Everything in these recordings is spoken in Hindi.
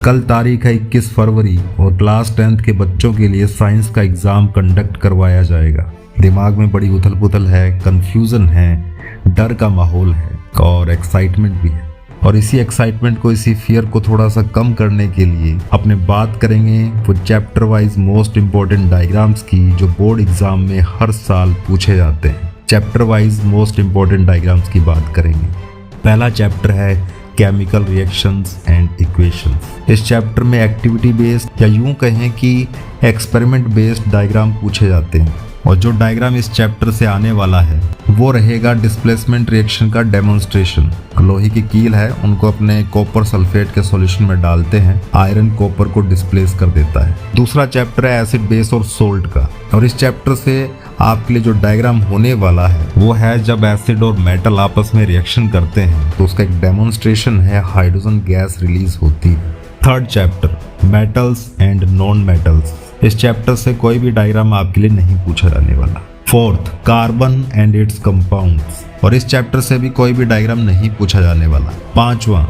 कल तारीख है 21 फरवरी और क्लास 10th के बच्चों के लिए साइंस का एग्ज़ाम कंडक्ट करवाया जाएगा। दिमाग में बड़ी उथल पुथल है, कंफ्यूजन है, डर का माहौल है और एक्साइटमेंट भी है। और इसी एक्साइटमेंट को, इसी फियर को थोड़ा सा कम करने के लिए अपने बात करेंगे वो chapter wise most important diagrams की जो बोर्ड एग्जाम में हर साल पूछे जाते हैं। Chapter wise most important diagrams की बात करेंगे। पहला चैप्टर है केमिकल रिएक्शंस एंड इक्वेशंस। इस चैप्टर में एक्टिविटी बेस्ड या यूं कहें कि एक्सपेरिमेंट बेस्ड डायग्राम पूछे जाते हैं और जो डायग्राम इस चैप्टर से आने वाला है वो रहेगा डिस्प्लेसमेंट रिएक्शन का डेमोन्स्ट्रेशन। लोहे की कील है, उनको अपने कॉपर सल्फेट के सॉल्यूशन में डालते हैं, आयरन कॉपर को डिस्प्लेस कर देता है। दूसरा चैप्टर है एसिड बेस और सोल्ट का और इस चैप्टर से आपके लिए जो डायग्राम होने वाला है वो है जब एसिड और मेटल आपस में रिएक्शन करते हैं तो उसका एक डेमोन्स्ट्रेशन है, हाइड्रोजन गैस रिलीज होती है। Third chapter metals and non metals. इस चैप्टर से कोई भी डायग्राम आपके लिए नहीं पूछा जाने वाला। Fourth carbon and it's compounds और इस चैप्टर से भी कोई भी डायग्राम नहीं पूछा जाने वाला। पांचवा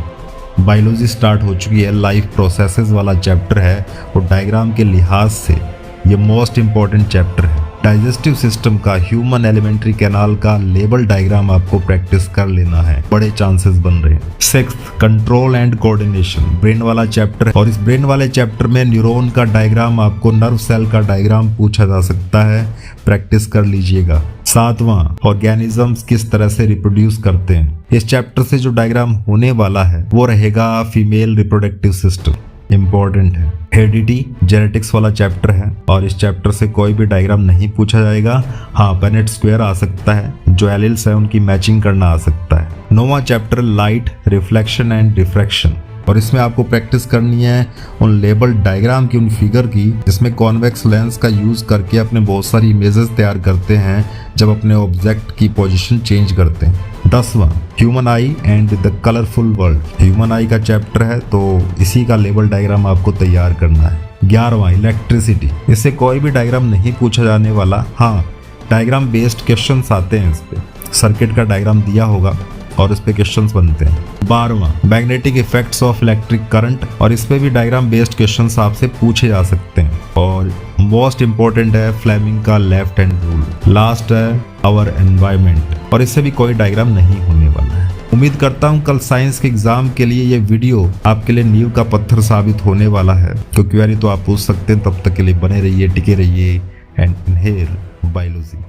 बायोलॉजी स्टार्ट हो चुकी है, लाइफ प्रोसेसेस वाला चैप्टर है और डायग्राम के लिहाज से ये मोस्ट इंपॉर्टेंट चैप्टर है। डाइजेस्टिव सिस्टम का, ह्यूमन एलिमेंट्री कैनाल का लेबल डायग्राम आपको प्रैक्टिस कर लेना है, बड़े चांसेस बन रहे हैं। Sixth control and coordination, brain वाला चैप्टर है और इस ब्रेन वाले चैप्टर में न्यूरॉन का डायग्राम, आपको नर्व सेल का डायग्राम पूछा जा सकता है, प्रैक्टिस कर लीजिएगा। सातवां ऑर्गेनिजम्स किस तरह से रिप्रोड्यूस करते हैं। इस चैप्टर से जो डायग्राम होने वाला है वो रहेगा फीमेल रिप्रोडक्टिव सिस्टम, इम्पोर्टेंट है। हेरिडिटी जेनेटिक्स वाला चैप्टर है और इस चैप्टर से कोई भी डायग्राम नहीं पूछा जाएगा। हाँ, पेनेट स्क्वायर आ सकता है, जो एलिल्स है उनकी मैचिंग करना आ सकता है। नौवां chapter light reflection and diffraction और इसमें आपको प्रैक्टिस करनी है उन लेबल डायग्राम की, उन फिगर की जिसमें कॉन्वेक्स लेंस का यूज करके अपने बहुत सारी इमेजेस तैयार करते हैं जब अपने ऑब्जेक्ट की पोजीशन चेंज करते हैं। 10वां human eye and the colourful world, human eye का चैप्टर है तो इसी का लेबल डायग्राम आपको तैयार करना है। 11वां इलेक्ट्रिसिटी, इससे कोई भी डायग्राम नहीं पूछा जाने वाला। हाँ, डायग्राम बेस्ड क्वेश्चंस आते हैं, इस पे सर्किट का डायग्राम दिया होगा और इस पे क्वेश्चंस बनते हैं। 12वां magnetic effects of electric current और इस पे भी डायग्राम बेस्ड क्वेश्चंस आपसे पूछे जा सकते हैं। और मोस्ट इंपॉर्टेंट है फ्लेमिंग का लेफ्ट हैंड रूल। लास्ट है आवर एनवायरनमेंट और इससे भी कोई डायग्राम नहीं होने वाला है। उम्मीद करता हूँ कल साइंस के एग्जाम के लिए ये वीडियो आपके लिए नींव का पत्थर साबित होने वाला है। कोई क्वेरी तो आप पूछ सकते हैं, तब तक के लिए बने रहिए, टिके रहिए एंड इनहेल बायोलॉजी।